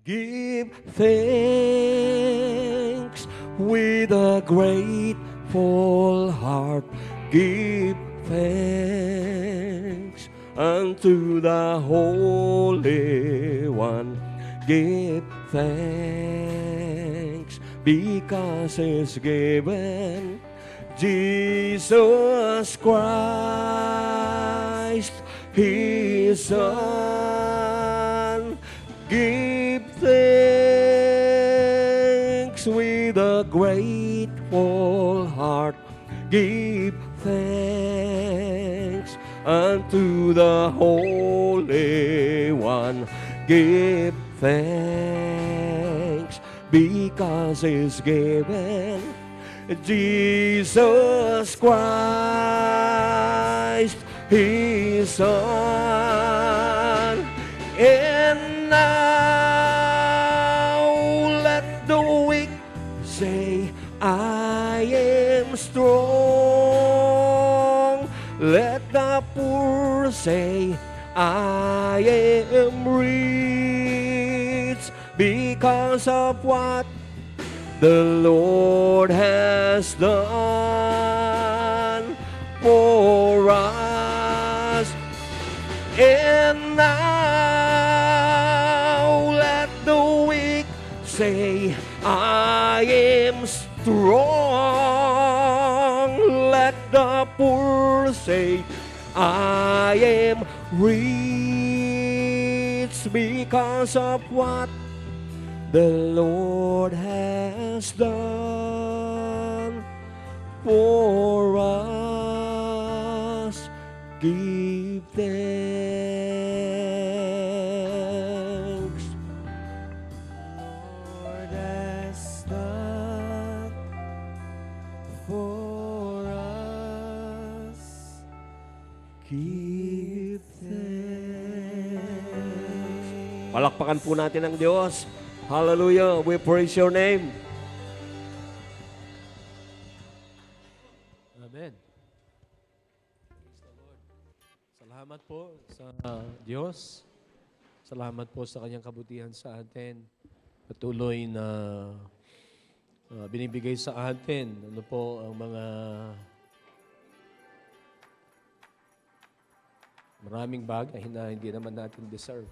Give thanks with a grateful heart. Give thanks unto the Holy One. Give thanks because He's given Jesus Christ, His Son. Give thanks with a grateful heart. Give thanks unto the Holy One. Give thanks because He's given Jesus Christ, His Son. And now let the weak say, I am strong. Let the poor say, I am rich because of what the Lord has done for us. And now let the weak say, I am strong. Let the poor say, I am rich because of what the Lord has done for us. Give thanks. Lord has done for us. Give thanks. Palakpakan po natin ang Diyos. Hallelujah. We praise your name. Amen. Praise the Lord. Salamat po sa Diyos. Salamat po sa kanyang kabutihan sa atin. Patuloy na binibigay sa atin ano po ang mga maraming bagay na hindi naman natin deserve.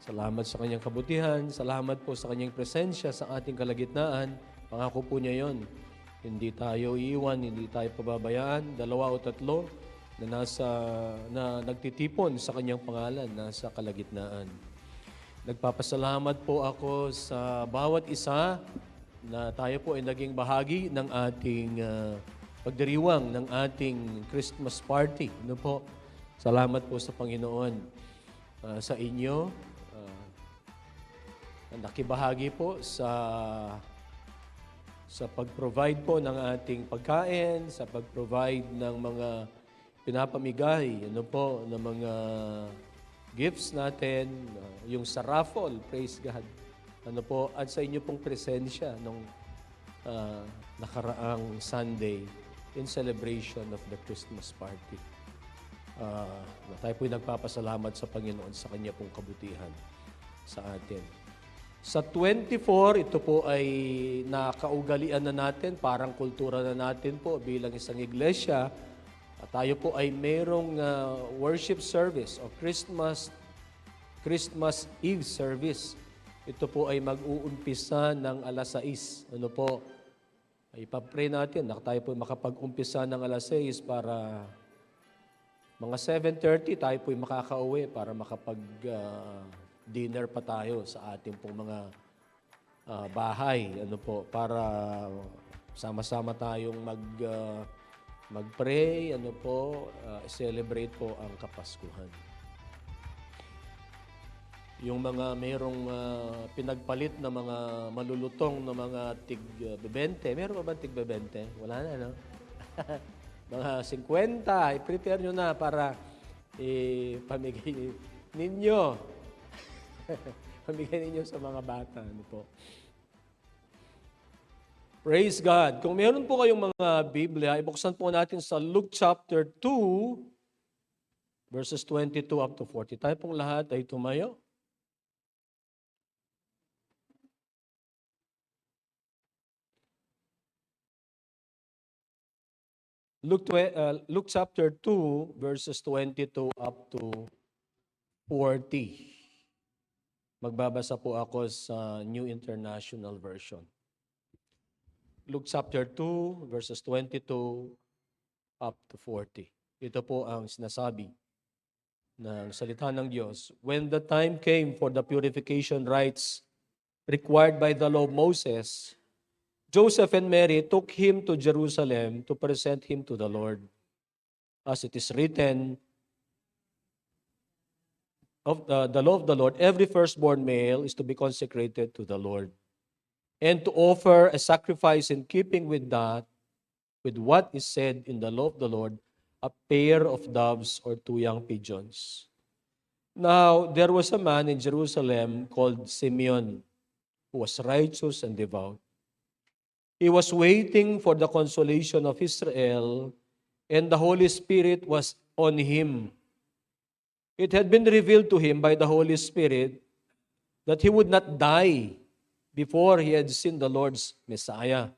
Salamat sa kanyang kabutihan. Salamat po sa kanyang presensya sa ating kalagitnaan. Pangako po niya yon. Hindi tayo iiwan, hindi tayo pababayaan. 2 o 3 na nagtitipon sa kanyang pangalan, nasa kalagitnaan. Nagpapasalamat po ako sa bawat isa na tayo po ay naging bahagi ng ating pagdiriwang ng ating Christmas party. Ano po? Salamat po sa Panginoon. Sa inyo, nakibahagi po sa pag-provide po ng ating pagkain, sa pag-provide ng mga pinapamigay, ano po, ng mga gifts natin, yung sa raffle, praise God. Ano po, at sa inyo pong presensya nung nakaraang Sunday in celebration of the Christmas party. Tayo po'y nagpapasalamat sa Panginoon sa Kanya pong kabutihan sa atin. Sa 24, ito po ay nakaugalian na natin, parang kultura na natin po bilang isang iglesia. At tayo po ay mayroong worship service o Christmas Eve service. Ito po ay mag-uumpisa ng alas 6. Ano po, ay ipapray natin na tayo po makapag-umpisa ng alas 6 para mga 7:30 tayo po ay makakauwi para dinner pa tayo sa ating pong mga bahay, ano po, para sama-sama tayong mag-pray, ano po, celebrate po ang Kapaskuhan. Yung mga mayroong pinagpalit na mga malulutong na mga tig-20, meron ba bang tig-20? Wala na, no? Mga 50, i-prepare nyo na para pamigay ninyo. Pamigay ninyo sa mga bata. Ano po. Praise God. Kung meron po kayong mga Biblia, ibuksan po natin sa Luke chapter 2, verses 22 up to 40. Tayo pong lahat ay tumayo. Luke chapter 2, verses 22 up to 40. Magbabasa po ako sa New International Version. Luke chapter 2, verses 22 up to 40. Ito po ang sinasabi ng salita ng Diyos. When the time came for the purification rites required by the law of Moses, Joseph and Mary took him to Jerusalem to present him to the Lord. As it is written of the law of the Lord, every firstborn male is to be consecrated to the Lord, and to offer a sacrifice in keeping with what is said in the law of the Lord, a pair of doves or two young pigeons. Now, there was a man in Jerusalem called Simeon, who was righteous and devout. He was waiting for the consolation of Israel, and the Holy Spirit was on him. It had been revealed to him by the Holy Spirit that he would not die before he had seen the Lord's Messiah.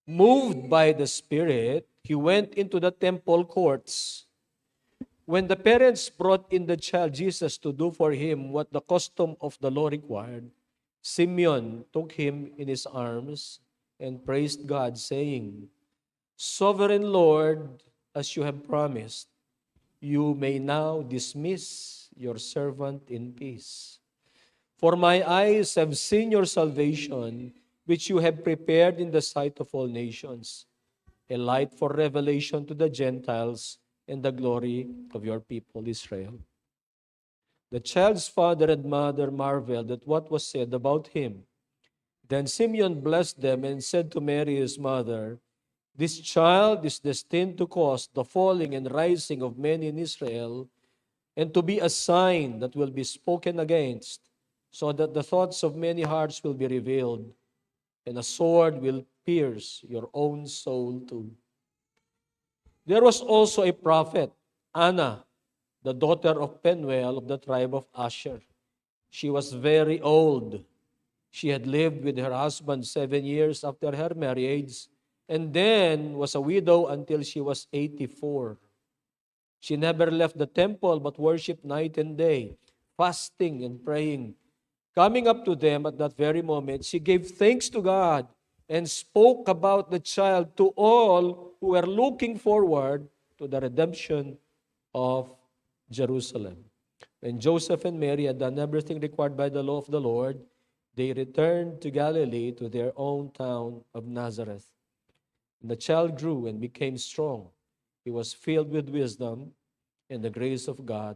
Moved by the Spirit, he went into the temple courts. When the parents brought in the child Jesus to do for him what the custom of the law required, Simeon took him in his arms and praised God, saying, Sovereign Lord, as you have promised, you may now dismiss your servant in peace. For my eyes have seen your salvation, which you have prepared in the sight of all nations, a light for revelation to the Gentiles and the glory of your people Israel. The child's father and mother marveled at what was said about him. Then Simeon blessed them and said to Mary his mother, This child is destined to cause the falling and rising of many in Israel, and to be a sign that will be spoken against, so that the thoughts of many hearts will be revealed, and a sword will pierce your own soul too. There was also a prophet, Anna, the daughter of Penuel of the tribe of Asher. She was very old. She had lived with her husband 7 years after her marriage, and then was a widow until she was 84. She never left the temple but worshipped night and day, fasting and praying. Coming up to them at that very moment, she gave thanks to God and spoke about the child to all who were looking forward to the redemption of Jerusalem. When Joseph and Mary had done everything required by the law of the Lord, they returned to Galilee, to their own town of Nazareth. And the child grew and became strong. He was filled with wisdom, and the grace of God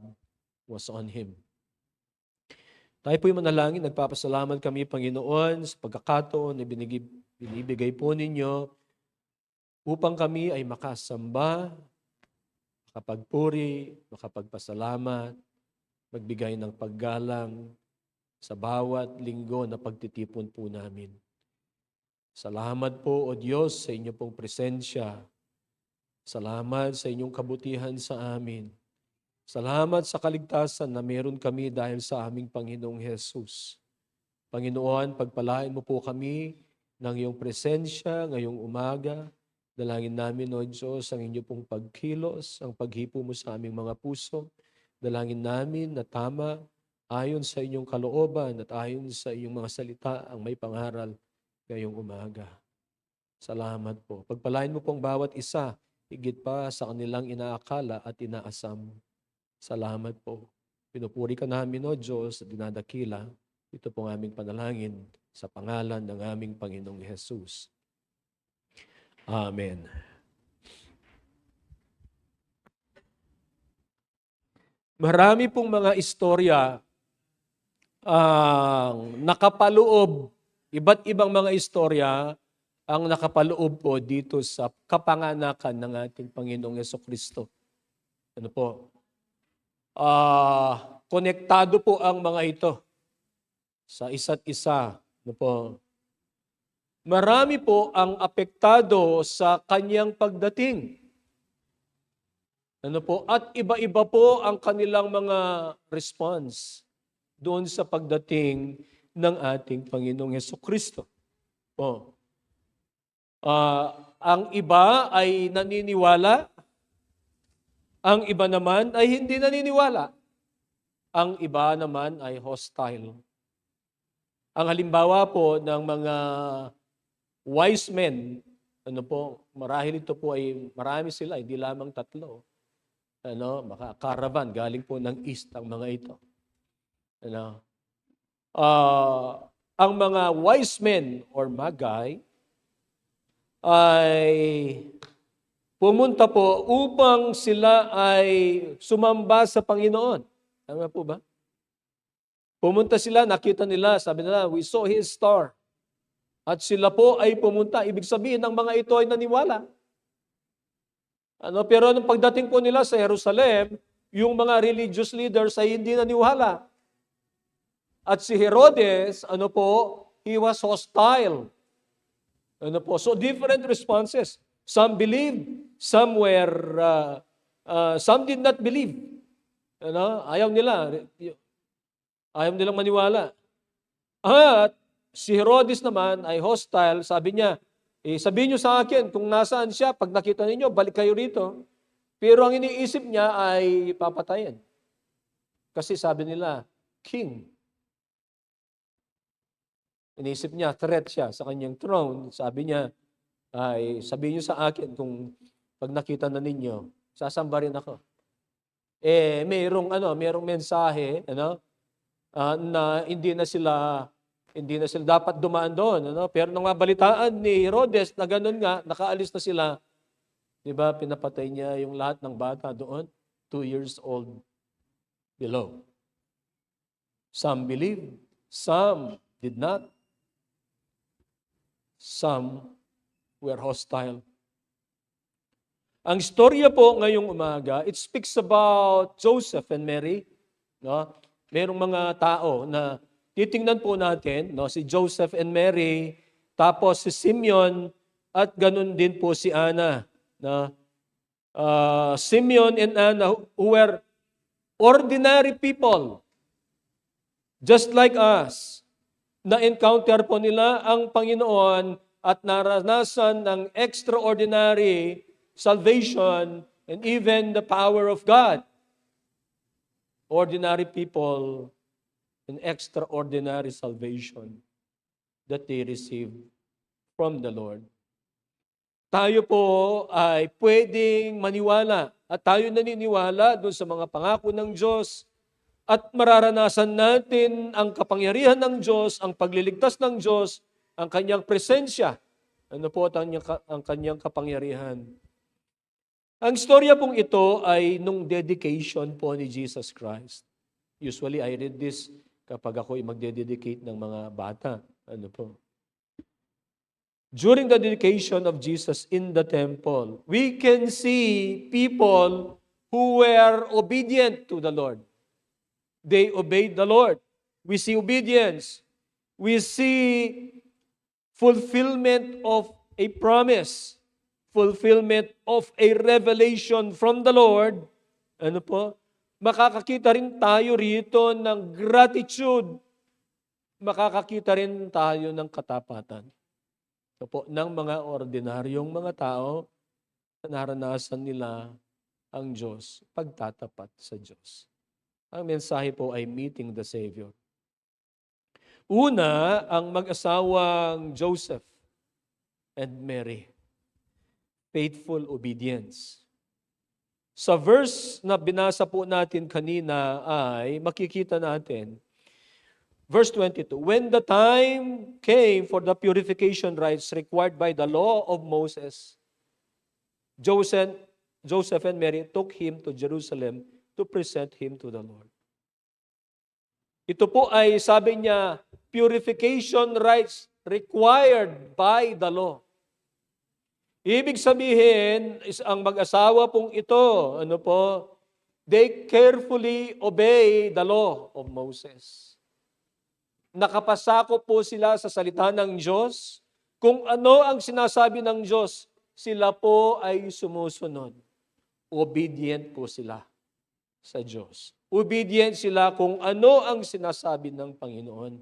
was on him. Tayo po'y manalangin, nagpapasalamat kami, Panginoon, sa pagkakataon na binibigay po ninyo upang kami ay makasamba, makapagpuri, makapagpasalamat, magbigay ng paggalang sa bawat linggo na pagtitipon po namin. Salamat po, O Diyos, sa inyong pong presensya. Salamat sa inyong kabutihan sa amin. Salamat sa kaligtasan na meron kami dahil sa aming Panginoong Jesus. Panginoon, pagpalain mo po kami ng iyong presensya ngayong umaga. Dalangin namin, O Diyos, ang inyong pong pagkilos, ang paghipo mo sa aming mga puso. Dalangin namin na tama, ayon sa inyong kalooban at ayon sa iyong mga salita ang may pangaral ngayong umaga. Salamat po. Pagpalain mo pong bawat isa, higit pa sa kanilang inaakala at inaasam. Salamat po. Pinupuri ka namin, O Diyos, at dinadakila. Ito pong aming panalangin sa pangalan ng aming Panginoong Jesus. Amen. Marami pong mga istorya ang nakapaloob, iba't ibang mga istorya ang nakapaloob po dito sa kapanganakan ng ating Panginoong Jesucristo. Ano po? Konektado po ang mga ito sa isa't isa. Ano po? Marami po ang apektado sa kanyang pagdating. Ano po? At iba-iba po ang kanilang mga response doon sa pagdating ng ating Panginoong Jesucristo. Po. Ang iba ay naniniwala, ang iba naman ay hindi naniniwala. Ang iba naman ay hostile. Ang halimbawa po ng mga wise men, marahil ito po ay marami sila, hindi lamang tatlo. Caravan, galing po ng east ang mga ito. Ang mga wise men or magi ay pumunta po upang sila ay sumamba sa Panginoon. Tama po ba? Pumunta sila, nakita nila, sabi nila, we saw His star. At sila po ay pumunta. Ibig sabihin, ng mga ito ay naniwala. Pero nung pagdating po nila sa Jerusalem, yung mga religious leaders ay hindi naniwala. At si Herodes, he was hostile. So different responses. Some believed, some did not believe. Ayaw nilang maniwala. At si Herodes naman ay hostile. Sabi niya, sabihin niyo sa akin kung nasaan siya. Pag nakita ninyo, balik kayo rito. Pero ang iniisip niya ay papatayin. Kasi sabi nila, king. Iniisip niya, threat siya sa kanyang throne. Sabi niya, sabihin niyo sa akin kung pag nakita na ninyo, sasamba rin ako. Mayroong mensahe, na hindi na sila dapat dumaan doon. Pero nung balitaan ni Herodes na ganun nga, nakaalis na sila, di ba, pinapatay niya yung lahat ng bata doon, 2 years old below. Some believed, some did not. Some were hostile. Ang istorya po ngayong umaga, it speaks about Joseph and Mary. Merong mga tao na titingnan po natin, si Joseph and Mary, tapos si Simeon, at ganun din po si Anna. Simeon and Anna who were ordinary people, just like us. Na-encounter po nila ang Panginoon at naranasan ng extraordinary salvation and even the power of God. Ordinary people and extraordinary salvation that they received from the Lord. Tayo po ay pwedeng maniwala at tayo naniniwala doon sa mga pangako ng Diyos at mararanasan natin ang kapangyarihan ng Diyos, ang pagliligtas ng Diyos, ang kanyang presensya. Ang kanyang kapangyarihan. Ang istorya pong ito ay nung dedication po ni Jesus Christ. Usually, I read this kapag ako ay magdededicate ng mga bata. During the dedication of Jesus in the temple, we can see people who were obedient to the Lord. They obeyed the Lord. We see obedience. We see fulfillment of a promise. Fulfillment of a revelation from the Lord. Makakakita rin tayo rito ng gratitude. Makakakita rin tayo ng katapatan. Ng mga ordinaryong mga tao na naranasan nila ang Diyos, pagtatapat sa Diyos. Ang mensahe po ay meeting the Savior. Una, ang mag-asawang Joseph and Mary. Faithful obedience. Sa verse na binasa po natin kanina ay makikita natin, verse 22, when the time came for the purification rites required by the law of Moses, Joseph and Mary took him to Jerusalem to present him to the Lord. Ito po ay, sabi niya, purification rites required by the law. Ibig sabihin, ang mag-asawa pong ito, they carefully obey the law of Moses. Nakapasakop po sila sa salita ng Diyos. Kung ano ang sinasabi ng Diyos, sila po ay sumusunod. Obedient po sila sa Diyos. Obedient sila kung ano ang sinasabi ng Panginoon.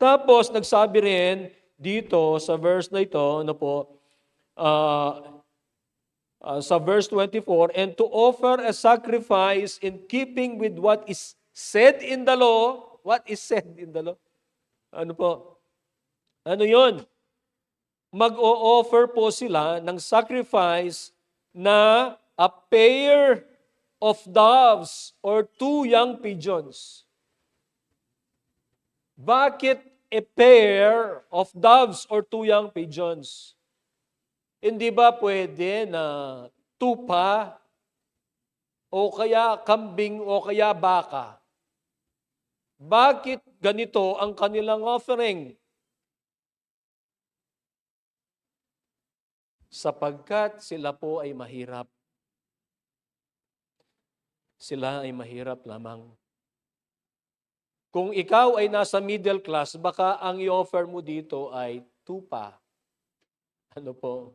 Tapos, nagsabi rin dito sa verse na ito, sa verse 24, and to offer a sacrifice in keeping with what is said in the law. What is said in the law? Ano po? Ano yon? Mag-o-offer po sila ng sacrifice na a pair of doves or 2 young pigeons. Bakit a pair of doves or 2 young pigeons? Hindi ba pwede na tupa o kaya kambing o kaya baka? Bakit ganito ang kanilang offering? Sapagkat sila po ay mahirap. Sila ay mahirap lamang. Kung ikaw ay nasa middle class, baka ang i-offer mo dito ay tupa. Ano po?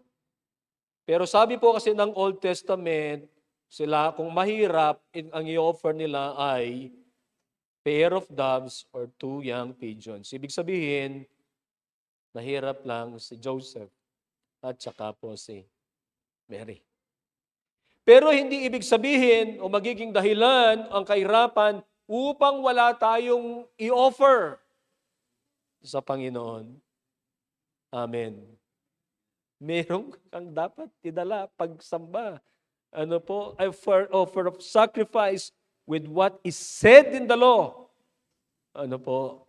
Pero sabi po kasi ng Old Testament, sila kung mahirap, ang i-offer nila ay pair of doves or 2 young pigeons. Ibig sabihin, mahirap lang si Joseph at saka po si Mary. Pero hindi ibig sabihin o magiging dahilan ang kahirapan upang wala tayong i-offer sa Panginoon. Amen. Meron kang dapat idala pagsamba. Ano po? Offer of sacrifice with what is said in the law. Ano po?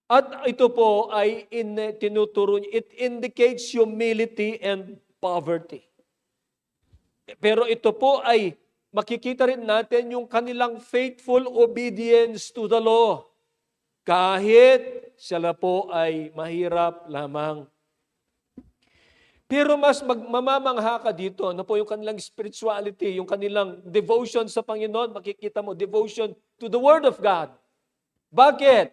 At ito po ay tinuturo, it indicates humility and poverty. Pero ito po ay makikita rin natin yung kanilang faithful obedience to the law. Kahit sila po ay mahirap lamang. Pero mas mamamangha ka dito, ano po yung kanilang spirituality, yung kanilang devotion sa Panginoon, makikita mo, devotion to the Word of God. Bakit?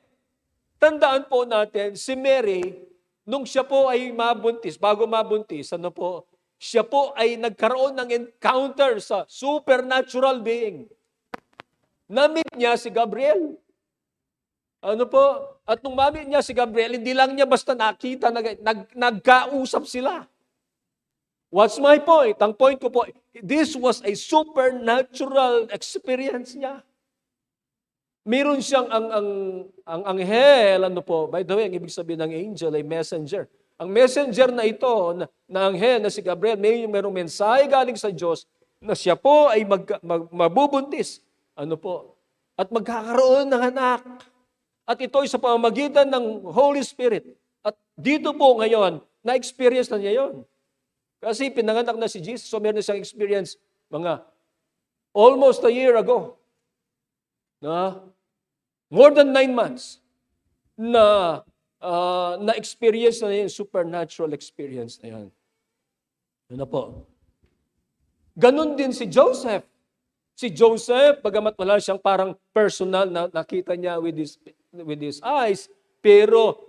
Tandaan po natin, si Mary, nung siya po ay mabuntis, bago mabuntis, ano po, siya po ay nagkaroon ng encounter sa supernatural being. Na-meet niya si Gabriel. Ano po? At nung ma-meet niya si Gabriel, hindi lang niya basta nakita, nagkausap sila. What's my point? Ang point ko po, this was a supernatural experience niya. Meron siyang ang anghel, ano po, by the way, ang ibig sabihin ng angel ay messenger. Ang messenger na ito, na anghel na si Gabriel, mayroong mensahe galing sa Diyos na siya po ay mabubuntis. Ano po? At magkakaroon ng anak. At ito ay sa pamamagitan ng Holy Spirit. At dito po ngayon, na-experience na niya yon. Kasi pinanganak na si Jesus, so meron na siyang experience mga almost a year ago. Na more than 9 months na na-experience na yung supernatural experience na yan. Ano po? Ganon din si Joseph. Si Joseph, bagamat wala siyang parang personal na nakita niya with his eyes, pero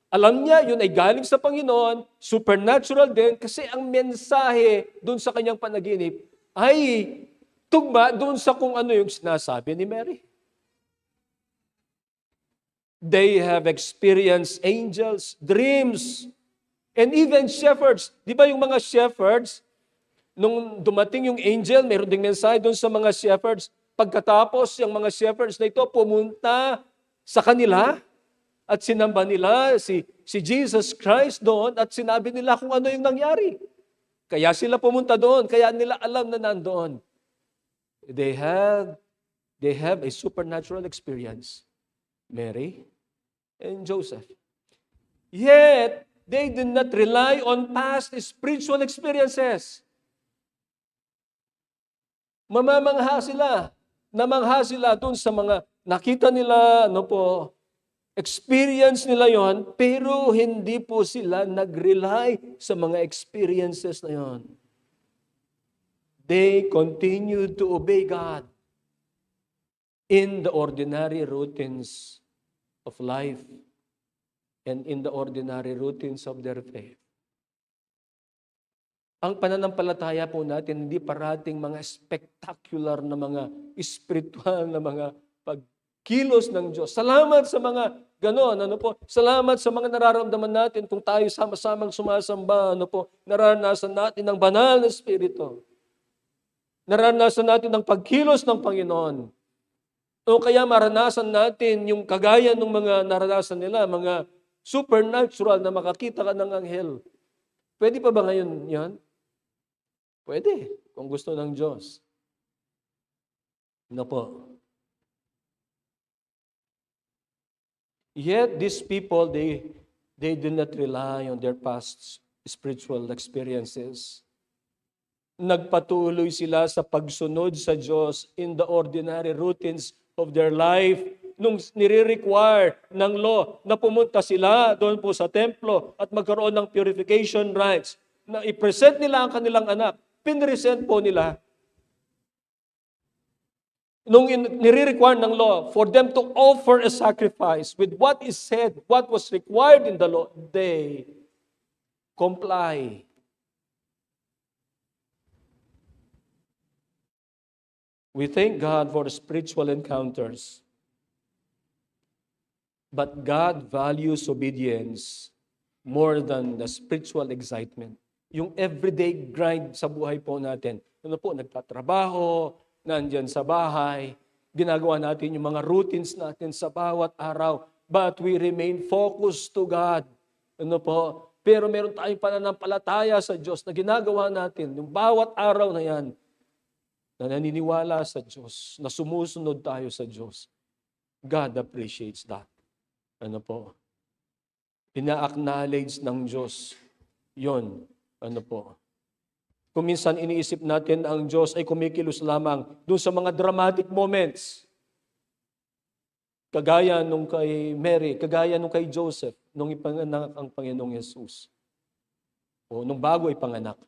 alam niya, yun ay galing sa Panginoon, supernatural din, kasi ang mensahe dun sa kanyang panaginip ay tugma dun sa kung ano yung sinasabi ni Mary. They have experienced angels, dreams, and even shepherds. Di ba yung mga shepherds, nung dumating yung angel, mayroon ding mensahe doon sa mga shepherds. Pagkatapos, yung mga shepherds na ito pumunta sa kanila at sinamba nila si Jesus Christ doon at sinabi nila kung ano yung nangyari. Kaya sila pumunta doon, kaya nila alam na nandoon. They have a supernatural experience. Mary and Joseph. Yet, they did not rely on past spiritual experiences. Namangha sila dun sa mga nakita nila, experience nila yon, pero hindi po sila nag-rely sa mga experiences na yon. They continued to obey God in the ordinary routines of life and in the ordinary routines of their faith. Ang pananampalataya po natin, hindi parating mga spectacular na mga spiritual na mga kilos ng Diyos. Salamat sa mga ganon, Salamat sa mga nararamdaman natin kung tayo sama-samang sumasamba, nararanasan natin ang banal na Espiritu. Nararanasan natin ang pagkilos ng Panginoon. O kaya maranasan natin yung kagaya ng mga naranasan nila, mga supernatural na makakita ka ng anghel. Pwede pa ba ngayon yan? Pwede, kung gusto ng Diyos. Yet these people, they do not rely on their past spiritual experiences. Nagpatuloy sila sa pagsunod sa Diyos in the ordinary routines of their life. Nung nire-require ng law na pumunta sila doon po sa templo at magkaroon ng purification rites, na i-present nila ang kanilang anak, pinresent po nila. Nung nire-require ng law for them to offer a sacrifice with what is said, what was required in the law, they comply. We thank God for spiritual encounters. But God values obedience more than the spiritual excitement. Yung everyday grind sa buhay po natin. Nagtatrabaho, nandyan sa bahay, ginagawa natin yung mga routines natin sa bawat araw. But we remain focused to God. Pero meron tayong pananampalataya sa Diyos na ginagawa natin. Yung bawat araw na yan, na naniniwala sa Diyos, na sumusunod tayo sa Diyos. God appreciates that. Ina-acknowledge ng Diyos yon. Kung minsan iniisip natin ang Diyos ay kumikilos lamang doon sa mga dramatic moments. Kagaya nung kay Mary, kagaya nung kay Joseph, nung ipanganak ang Panginoong Yesus. O nung bago ipanganak.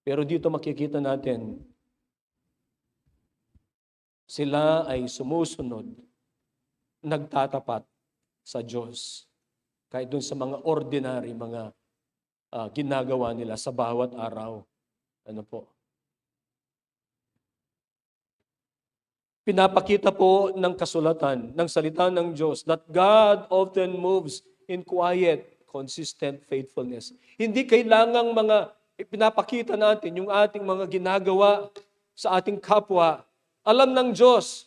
Pero dito makikita natin, sila ay sumusunod, nagtatapat sa Diyos. Kahit dun sa mga ordinary, mga ginagawa nila sa bawat araw. Pinapakita po ng kasulatan, ng salita ng Diyos, that God often moves in quiet, consistent faithfulness. Hindi kailangang pinapakita natin yung ating mga ginagawa sa ating kapwa. Alam ng Diyos,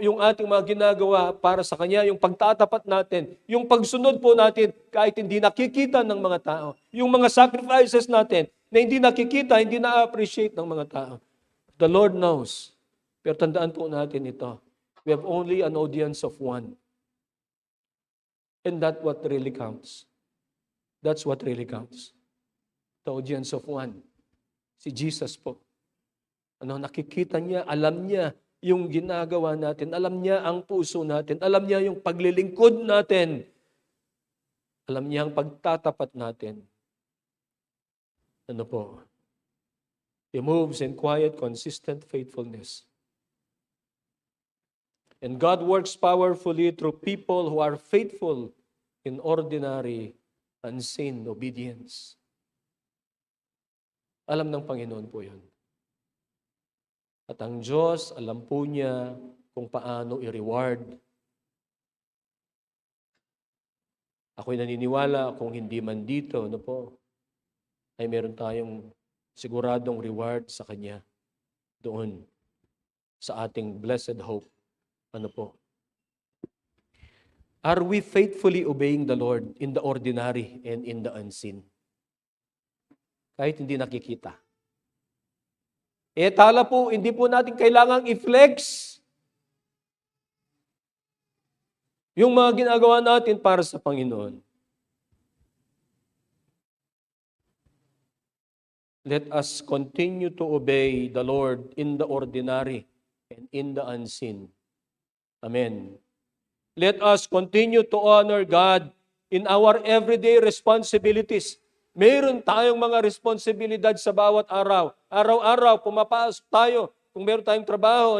yung ating mga ginagawa para sa Kanya, yung pagtatapat natin, yung pagsunod po natin kahit hindi nakikita ng mga tao. Yung mga sacrifices natin na hindi nakikita, hindi na-appreciate ng mga tao. The Lord knows. Pero tandaan po natin ito. We have only an audience of one. And that's what really counts. That's what really counts. The audience of one. Si Jesus po. Nakikita niya, alam niya yung ginagawa natin. Alam niya ang puso natin. Alam niya yung paglilingkod natin. Alam niya ang pagtatapat natin. He moves in quiet, consistent faithfulness. And God works powerfully through people who are faithful in ordinary, unseen obedience. Alam ng Panginoon po yun. At ang Diyos, alam po niya kung paano i-reward. Ako'y naniniwala kung hindi man dito, ay meron tayong siguradong reward sa Kanya doon sa ating blessed hope. Are we faithfully obeying the Lord in the ordinary and in the unseen? Kahit hindi nakikita. Tala po, hindi po natin kailangang i-flex yung mga ginagawa natin para sa Panginoon. Let us continue to obey the Lord in the ordinary and in the unseen. Amen. Let us continue to honor God in our everyday responsibilities. Meron tayong mga responsibilidad sa bawat araw. Araw-araw, pumapasok tayo. Kung meron tayong trabaho,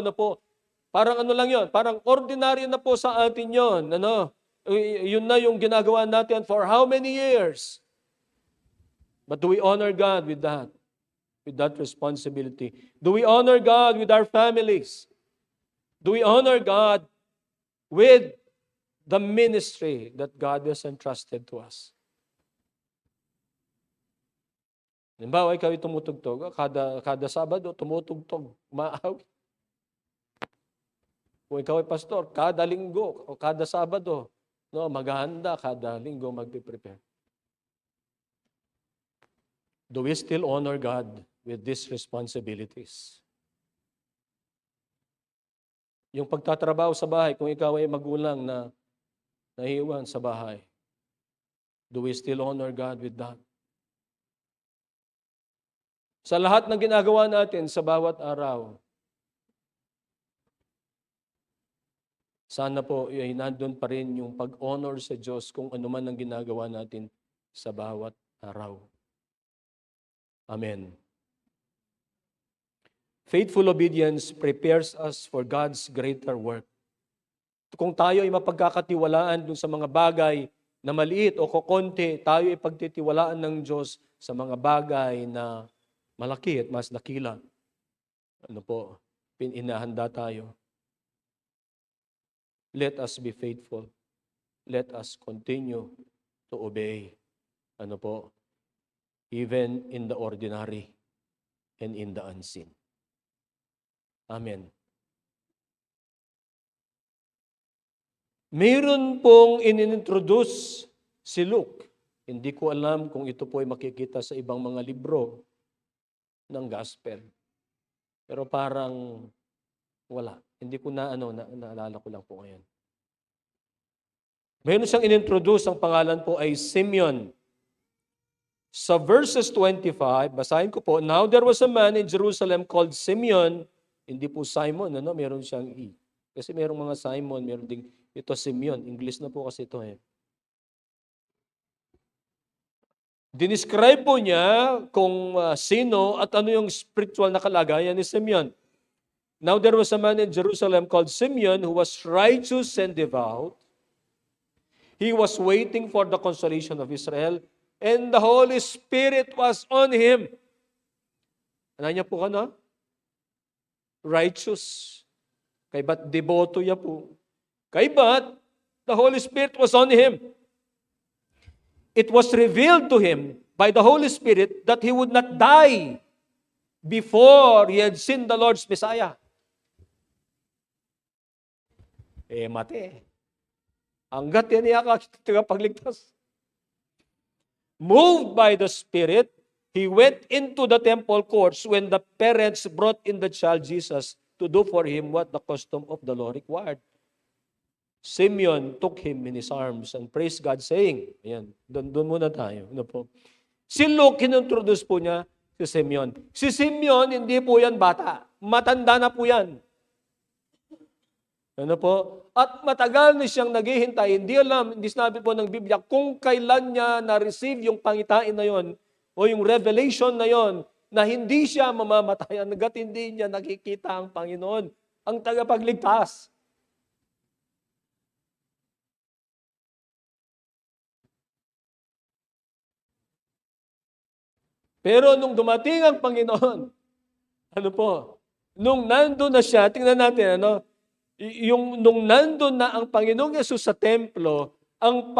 parang lang yun. Parang ordinary na po sa atin yun. Yun na yung ginagawa natin for how many years? But do we honor God with that? With that responsibility? Do we honor God with our families? Do we honor God with the ministry that God has entrusted to us? Halimbawa, ikaw ay tumutugtog, kada Sabado, tumutugtog, umaawi. Kung ikaw ay pastor, kada linggo o kada Sabado, no, maghahanda, kada linggo magpe-prepare. Do we still honor God with these responsibilities? Yung pagtatrabaho sa bahay, kung ikaw ay magulang na nahiwan sa bahay, do we still honor God with that? Sa lahat ng ginagawa natin sa bawat araw, sana po ay nandun pa rin yung pag-honor sa Diyos kung ano man ang ginagawa natin sa bawat araw. Amen. Faithful obedience prepares us for God's greater work. Kung tayo ay mapagkakatiwalaan dun sa mga bagay na maliit o kokonti, tayo ay pagtitiwalaan ng Diyos sa mga bagay na malaki at mas dakila. Ano po, inahanda tayo. Let us be faithful. Let us continue to obey. Ano po? Even in the ordinary and in the unseen. Amen. Mayroon pong inintroduce si Luke. Hindi ko alam kung ito po ay makikita sa ibang mga libro ng gospel. Pero parang wala. Hindi ko naalala ko lang po ngayon. Mayroon siyang inintroduce, ang pangalan po ay Simeon. Sa verses 25, basahin ko po, Now there was a man in Jerusalem called Simeon, hindi po Simon, meron siyang E. Kasi merong mga Simon, meron ding, ito Simeon, English na po kasi ito eh. Dinescribe po niya kung sino at ano yung spiritual na kalagayan ni Simeon. Now there was a man in Jerusalem called Simeon who was righteous and devout. He was waiting for the consolation of Israel, and the Holy Spirit was on him. Ano niya po ka na? Righteous. Kay ba't deboto niya po? Kay ba't the Holy Spirit was on him? It was revealed to him by the Holy Spirit that he would not die before he had seen the Lord's Messiah. Mate. Hanggat yan niya tagapagligtas. Moved by the Spirit, he went into the temple courts when the parents brought in the child Jesus to do for him what the custom of the law required. Simeon took him in his arms and praised God saying, ayan, doon muna tayo. Ano po? Si Luke, inintroduce po niya si Simeon. Si Simeon, hindi po yan bata. Matanda na po yan. Ano po? At matagal na siyang naghihintay. Hindi sinabi po ng Biblia kung kailan niya na-receive yung pangitain na yon o yung revelation na yon na hindi siya mamamatay hanggat hindi niya nakikita ang Panginoon, ang tagapagligtas. Pero nung dumating ang Panginoon, ano po? Nung nandun na siya, tingnan natin, nung nandun na ang Panginoong Yesus sa templo, ang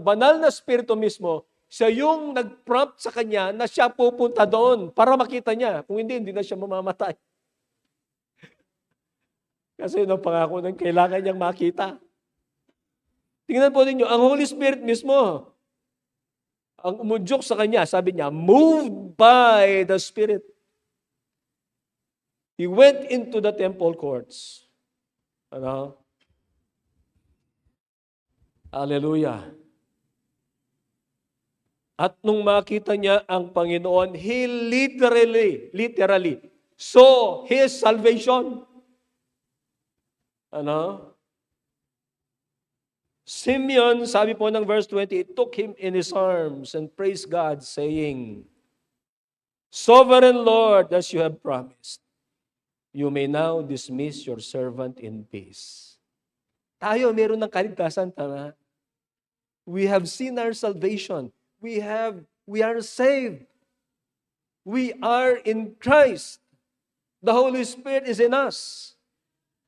banal na Espiritu mismo, siya yung nag-prompt sa kanya na siya pupunta doon para makita niya. Kung hindi na siya mamamatay. Kasi nung pangako ng kailangan niyang makita. Tingnan po ninyo, ang Holy Spirit mismo, ang umudyok sa kanya, sabi niya, moved by the Spirit. He went into the temple courts. Hallelujah. At nung makita niya ang Panginoon, he literally saw his salvation. Simeon, sabi po ng verse 20, took him in his arms and praised God, saying, Sovereign Lord, as you have promised, you may now dismiss your servant in peace. Tayo, meron ng kaligtasan, tama? We have seen our salvation. We are saved. We are in Christ. The Holy Spirit is in us.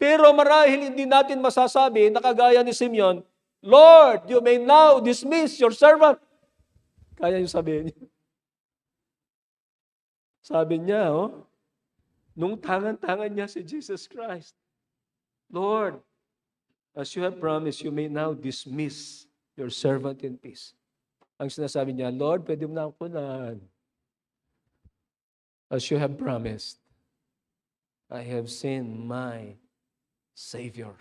Pero marahil hindi natin masasabi na kagaya ni Simeon, Lord, you may now dismiss your servant. Kaya yung sabihin niya. Sabi niya, nung tangan-tangan niya si Jesus Christ, Lord, as you have promised, you may now dismiss your servant in peace. Ang sinasabi niya, Lord, pwede mo na ako punan. As you have promised, I have seen my Savior.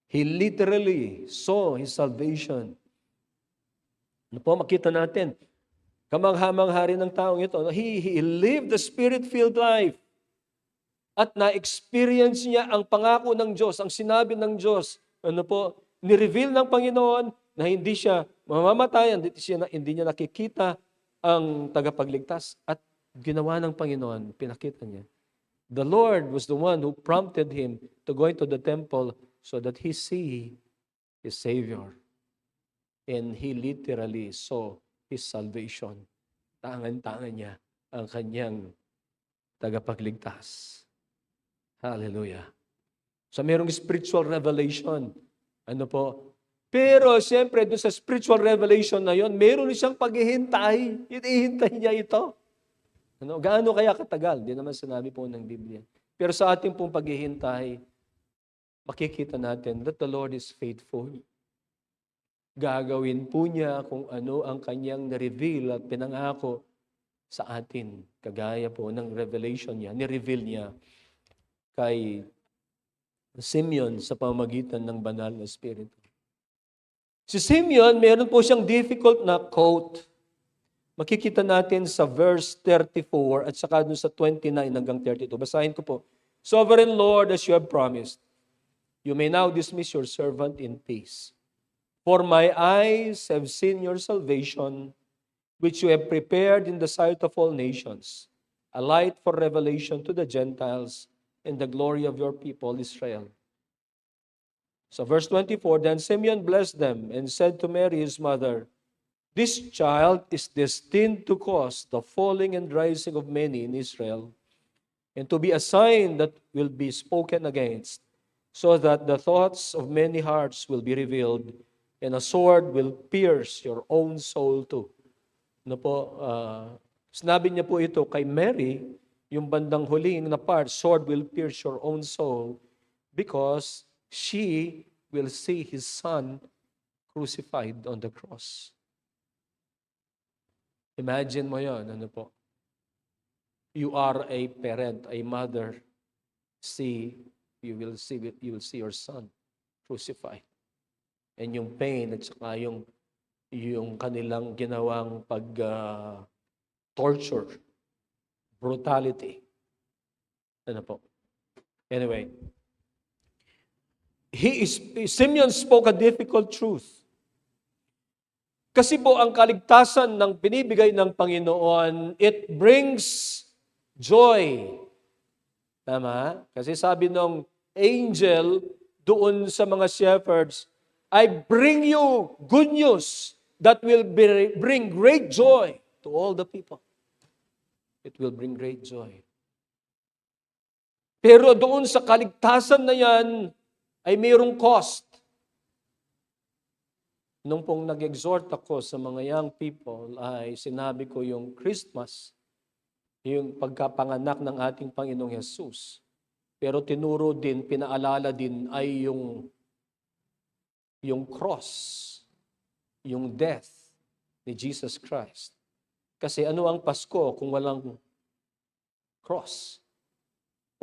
He literally saw his salvation. Ano po, makita natin, kamangha-mangha rin ng taong ito. He lived the Spirit-filled life. At na-experience niya ang pangako ng Diyos, ang sinabi ng Diyos. Ano po, ni-reveal ng Panginoon na hindi siya mamamatay, hindi niya nakikita ang tagapagligtas. At ginawa ng Panginoon, pinakita niya. The Lord was the one who prompted him to go into the temple so that he see his Savior. And he literally saw his salvation. Tangan-tangan niya ang kanyang tagapagligtas. Hallelujah. So mayroong spiritual revelation. Ano po? Pero siyempre, doon sa spiritual revelation na yon, mayroon siyang paghihintay. Hinihintay niya ito. Ano, gaano kaya katagal? Di naman sinabi po ng Biblia. Pero sa ating pong paghihintay, makikita natin that the Lord is faithful. Gagawin po niya kung ano ang kanyang na-reveal at pinangako sa atin. Kagaya po ng revelation niya, ni-reveal niya kay Simeon sa pamamagitan ng banal na Espiritu. Si Simeon, meron po siyang difficult na quote. Makikita natin sa verse 34 at saka dun sa 29 hanggang 32. Basahin ko po. Sovereign Lord, as you have promised, you may now dismiss your servant in peace. For my eyes have seen your salvation, which you have prepared in the sight of all nations, a light for revelation to the Gentiles and the glory of your people Israel. So verse 24, then Simeon blessed them and said to Mary his mother, this child is destined to cause the falling and rising of many in Israel, and to be a sign that will be spoken against, so that the thoughts of many hearts will be revealed, and a sword will pierce your own soul too. Ano po, sinabi niya po ito kay Mary, yung bandang huling na part, sword will pierce your own soul, because she will see his son crucified on the cross. Imagine mo yon, ano po? You are a parent, a mother. You will see your son crucified. And yung pain at saka yung kanilang ginawang torture, brutality. Ano po? Anyway, Simeon spoke a difficult truth. Kasi po ang kaligtasan ng binibigay ng Panginoon, it brings joy. Tama? Kasi sabi ng angel doon sa mga shepherds, I bring you good news that will bring great joy to all the people. It will bring great joy. Pero doon sa kaligtasan na yan, ay mayroong cost. Nung pong nag-exhort ako sa mga young people, ay sinabi ko yung Christmas, yung pagkapanganak ng ating Panginoong Jesus. Pero tinuro din, pinaalala din ay yung cross, yung death ni Jesus Christ. Kasi ano ang Pasko kung walang cross?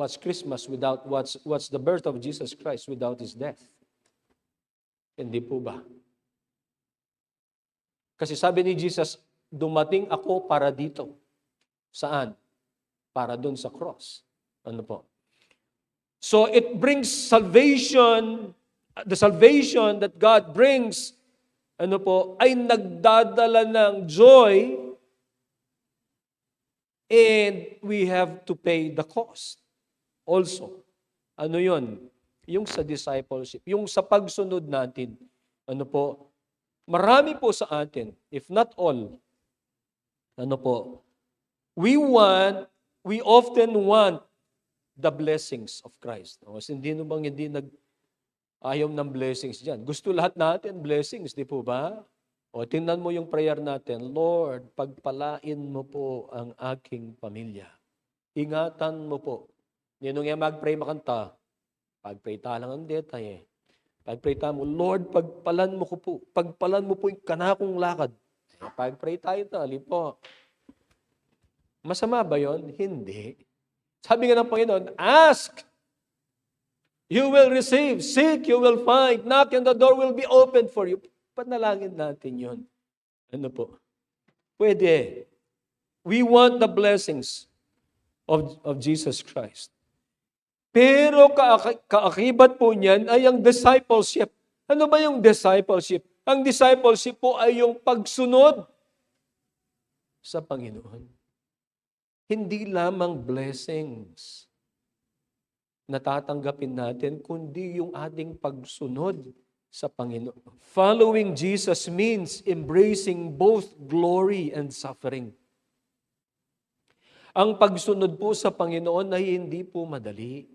What's Christmas without, what's the birth of Jesus Christ without His death? Hindi po ba? Kasi sabi ni Jesus, dumating ako para dito. Saan? Para dun sa cross. Ano po? So it brings salvation, the salvation that God brings, ano po, ay nagdadala ng joy, and we have to pay the cost. Also, ano yon? Yung sa discipleship, yung sa pagsunod natin, ano po, marami po sa atin, if not all, ano po, we often want the blessings of Christ. O, hindi bang hindi ayaw ng blessings dyan? Gusto lahat natin blessings, di po ba? O tingnan mo yung prayer natin, Lord, pagpalain mo po ang aking pamilya. Ingatan mo po. Ninong nga mag-pray makanta, pag-pray ta lang ang detay eh. Pag-pray ta mo, Lord, pagpalan mo po yung kanakong lakad. Pag-pray tayo tali po. Masama ba yon? Hindi. Sabi nga ng Panginoon, ask, you will receive. Seek, you will find. Knock and the door will be opened for you. Panalangin natin yon. Ano po? Pwede. We want the blessings of Jesus Christ. Pero kaakibat po niyan ay ang discipleship. Ano ba yung discipleship? Ang discipleship po ay yung pagsunod sa Panginoon. Hindi lamang blessings na tatanggapin natin, kundi yung ating pagsunod sa Panginoon. Following Jesus means embracing both glory and suffering. Ang pagsunod po sa Panginoon ay hindi po madali.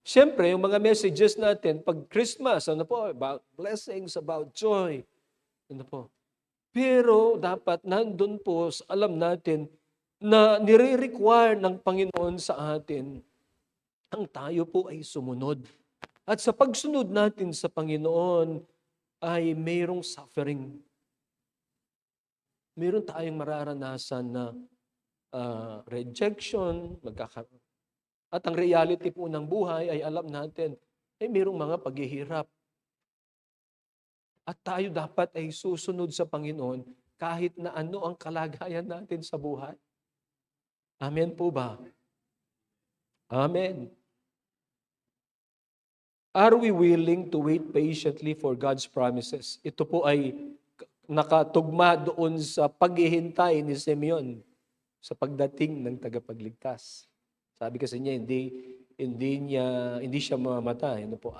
Siyempre, yung mga messages natin, pag Christmas, ano po, about blessings, about joy. Ano po. Pero dapat nandun po, alam natin, na nire-require ng Panginoon sa atin, ang tayo po ay sumunod. At sa pagsunod natin sa Panginoon, ay mayroong suffering. Mayroon tayong mararanasan na rejection, at ang reality po ng buhay ay alam natin, ay mayroong mga paghihirap. At tayo dapat ay susunod sa Panginoon kahit na ano ang kalagayan natin sa buhay. Amen po ba? Amen. Are we willing to wait patiently for God's promises? Ito po ay nakatugma doon sa paghihintay ni Simeon sa pagdating ng tagapagligtas. Sabi kasi niya, hindi siya mamamatay. Ano po?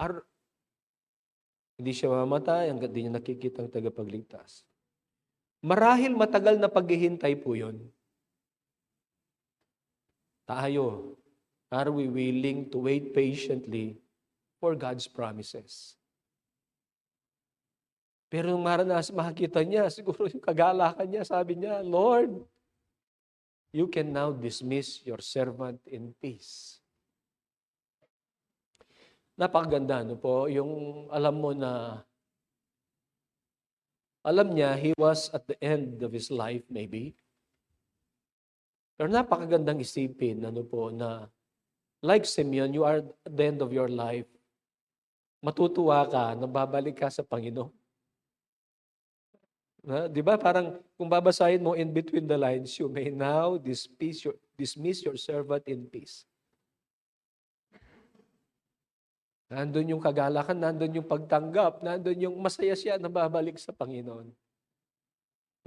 Hindi siya mamamatay hangga't di niya nakikita ang tagapagligtas. Marahil matagal na paghihintay po yun. Tayo, are we willing to wait patiently for God's promises? Pero nung makikita niya, siguro yung kagalakan niya, sabi niya, Lord, you can now dismiss your servant in peace. Napakaganda, no po? Yung alam mo na, alam niya, he was at the end of his life, maybe. Pero napakagandang isipin, ano po, na like Simeon, you are at the end of your life. Matutuwa ka na babalik ka sa Panginoon. Di ba? Parang kung babasahin mo in between the lines, you may now dismiss your servant in peace. Nandun yung kagalakan, nandun yung pagtanggap, nandun yung masaya siya na babalik sa Panginoon.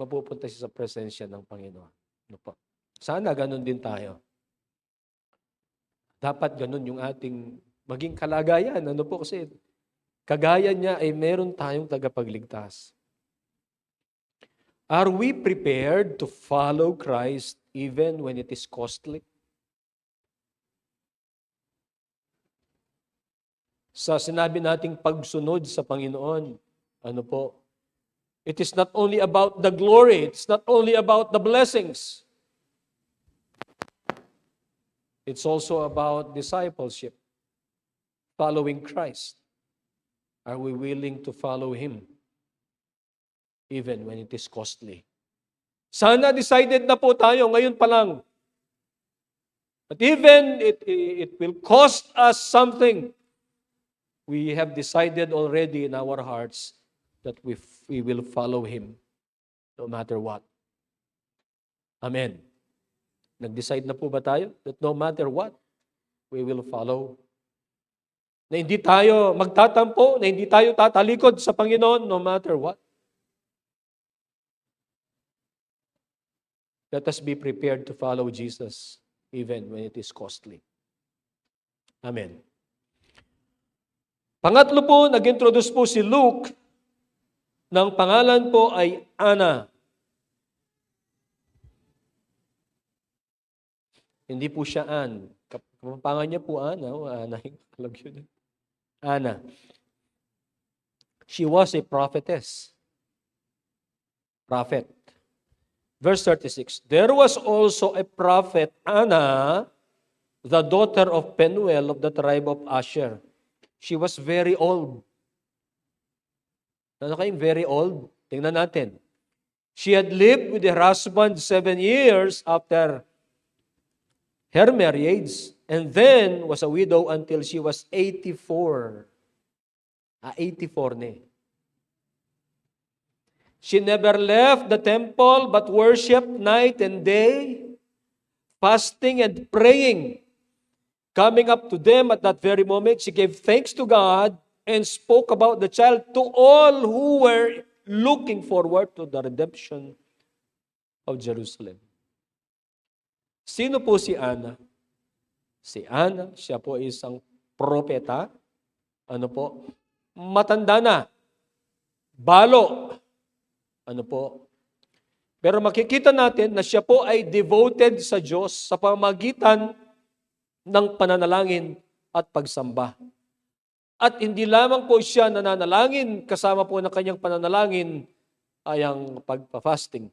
Mapupunta siya sa presensya ng Panginoon. Ano po? Sana ganun din tayo. Dapat ganun yung ating maging kalagayan. Ano po? Kasi kagaya niya ay meron tayong tagapagligtas. Are we prepared to follow Christ even when it is costly? Sa sinabi nating pagsunod sa Panginoon, ano po? It is not only about the glory, it's not only about the blessings. It's also about discipleship, following Christ. Are we willing to follow Him even when it is costly? Sana decided na po tayo ngayon pa lang. But even it will cost us something. We have decided already in our hearts that we will follow Him no matter what. Amen. Nag-decide na po ba tayo that no matter what, we will follow? Na hindi tayo magtatampo, na hindi tayo tatalikod sa Panginoon no matter what. Let us be prepared to follow Jesus even when it is costly. Amen. Pangatlo po, nag-introduce po si Luke ng pangalan po ay Anna. Hindi po siya Ann. Kapapangan niya po Ana. Ana, alam yun. Ana. She was a prophetess. Prophet. Verse 36, there was also a prophet, Anna, the daughter of Penuel of the tribe of Asher. She was very old. Ano kayong very old? Tingnan natin. She had lived with her husband 7 years after her marriage, and then was a widow until she was 84. 84 na eh. She never left the temple but worshiped night and day, fasting and praying. Coming up to them at that very moment, she gave thanks to God and spoke about the child to all who were looking forward to the redemption of Jerusalem. Sino po si Ana? Si Ana, siya po ay isang propeta. Ano po? Matanda na. Balo. Ano po? Pero makikita natin na siya po ay devoted sa Diyos sa pamamagitan ng pananalangin at pagsamba. At hindi lamang po siya nananalangin, kasama po ng kanyang pananalangin ay ang pagpa-fasting.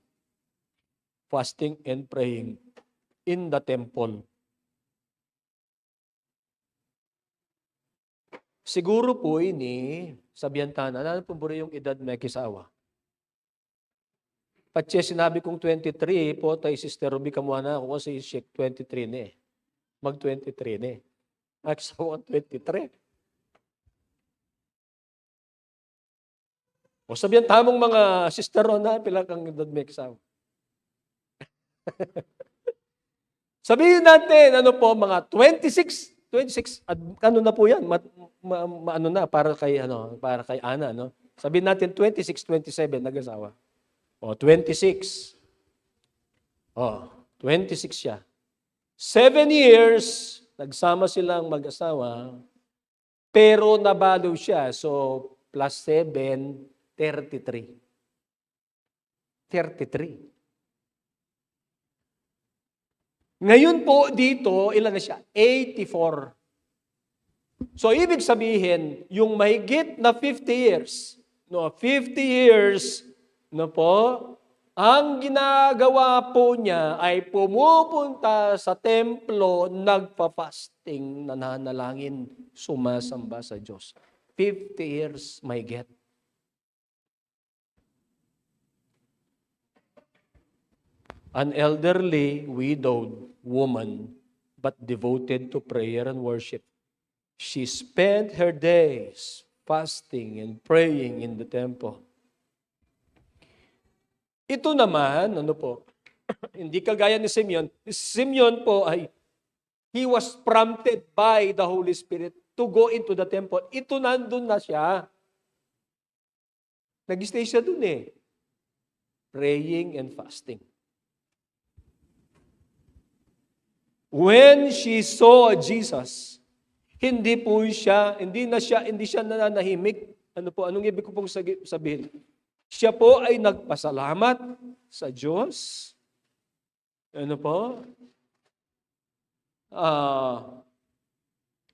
Fasting and praying in the temple. Siguro po ini, sabihan tanan, ano po yung edad may kisawa? Patse sinabi kong 23 po, tayo Sister Ruby kamuha ako kasi siya 23 na eh. Mag-23 na eh. Nagsawa 23. O sabihan tamong mga sister na, pila kang edad may kisawa. Sabihin natin, ano po, mga 26, ano na po yan? Ano na, para kay Ana, no? Sabihin natin 26, 27, nag-asawa. O, 26. O, 26 siya. 7 years, nagsama silang mag-asawa, pero nabalo siya. So, plus 7, 33. 33. Ngayon po dito, ilan na siya? 84. So, ibig sabihin, yung mahigit na 50 years, no, 50 years, no po, ang ginagawa po niya ay pumupunta sa templo, nagpa-fasting, nananalangin, sumasamba sa Diyos. 50 years mahigit. An elderly, widowed woman, but devoted to prayer and worship. She spent her days fasting and praying in the temple. Ito naman, ano po, hindi kagaya ni Simeon. Simeon po ay, he was prompted by the Holy Spirit to go into the temple. Ito nandun na siya. Nag-stay siya dun eh. Praying and fasting. When she saw Jesus, hindi siya nananahimik. Ano po, anong ibig ko pong sabihin? Siya po ay nagpasalamat sa Diyos. Ano po?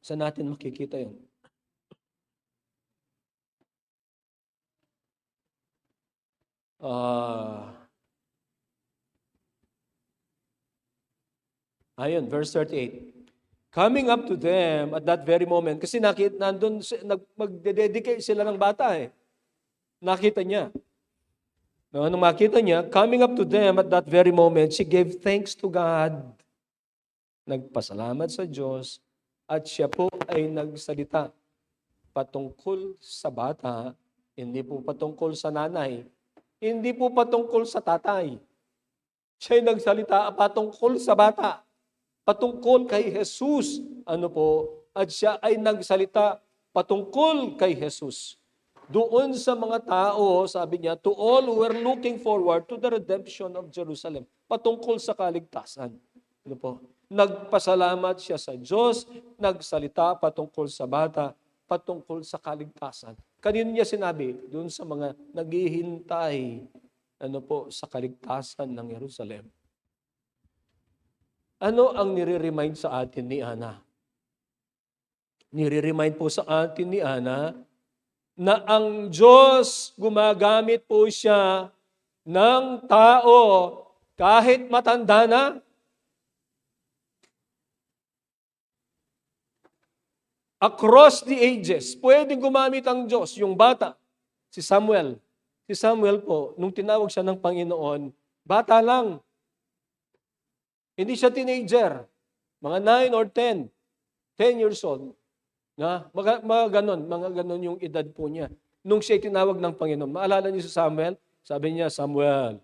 Saan natin makikita yun? Ayun, verse 38. Coming up to them at that very moment, kasi nandun, magdededicate sila ng bata eh. Nakita niya. No, nung makita niya, coming up to them at that very moment, she gave thanks to God. Nagpasalamat sa Diyos at siya po ay nagsalita patungkol sa bata, hindi po patungkol sa nanay, hindi po patungkol sa tatay. Siya ay nagsalita patungkol sa bata, patungkol kay Jesus. Ano po? At siya ay nagsalita patungkol kay Jesus. Doon sa mga tao, sabi niya, to all who were looking forward to the redemption of Jerusalem, patungkol sa kaligtasan. Ano po? Nagpasalamat siya sa Diyos, nagsalita patungkol sa bata, patungkol sa kaligtasan. Kanino niya sinabi? Doon sa mga naghihintay, ano po, sa kaligtasan ng Jerusalem. Ano ang nire-remind sa atin ni Ana? Nire-remind po sa atin ni Ana na ang Diyos gumagamit po siya ng tao kahit matanda na. Across the ages, pwedeng gumamit ang Diyos, yung bata, si Samuel. Si Samuel po, nung tinawag siya ng Panginoon, bata lang. Hindi siya teenager. Mga 9 or 10 years old. Na, mga ganon yung edad po niya. Nung siya tinawag ng Panginoon, maalala niyo si Samuel? Sabi niya, Samuel,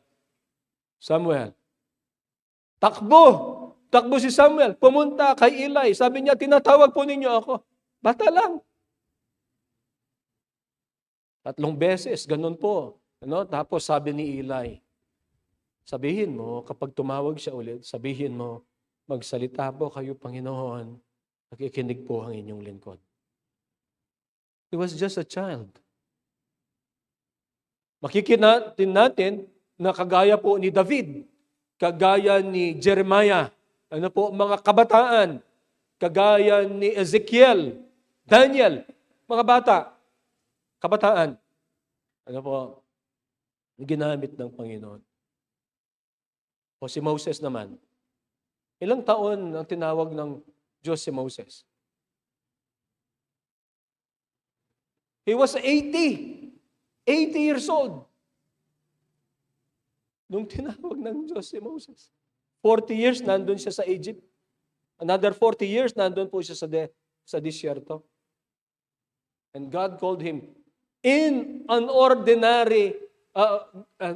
takbo si Samuel, pumunta kay Eli. Sabi niya, tinatawag po ninyo ako. Bata lang. 3 beses, ganun po. Tapos sabi ni Eli, sabihin mo, kapag tumawag siya ulit, sabihin mo, magsalita po kayo, Panginoon, nakikinig po ang inyong lingkod. He was just a child. Makikita natin na kagaya po ni David, kagaya ni Jeremiah, mga kabataan, kagaya ni Ezekiel, Daniel, mga bata, kabataan, ginamit ng Panginoon. O si Moses naman, ilang taon ang tinawag ng Diyos si Moses? He was 80 years old. Nung tinawag ng Diyos si Moses. 40 years nandun siya sa Egypt. Another 40 years nandun po siya sa disyerto. And God called him in an ordinary,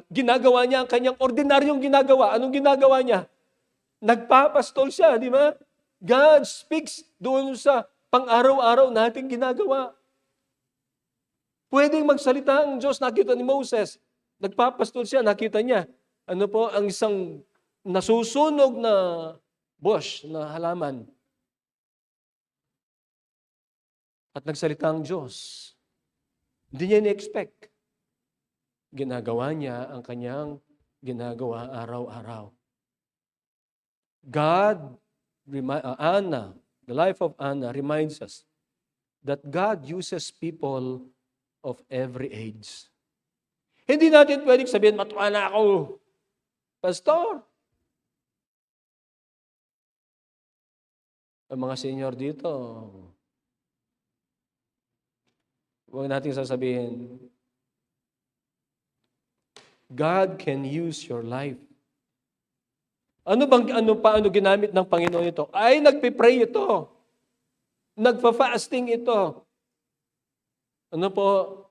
ginagawa niya ang kanyang ordinaryong ginagawa. Anong ginagawa niya? Nagpapastol siya, di ba? God speaks doon sa pang-araw-araw nating ginagawa. Pwedeng magsalita ang Diyos, nakita ni Moses. Nagpapastol siya, nakita niya. Ang isang nasusunog na bush, na halaman. At nagsalita ang Diyos. Hindi niya ni-expect. Ginagawa niya ang kanyang ginagawa araw-araw. The life of Anna reminds us that God uses people of every age. Hindi natin pwedeng sabihin, matuwa na ako, Pastor. Ang mga senior dito, huwag natin sasabihin, God can use your life. Paano ginamit ng Panginoon ito? Ay, nagpipray ito. Nagpa-fasting ito.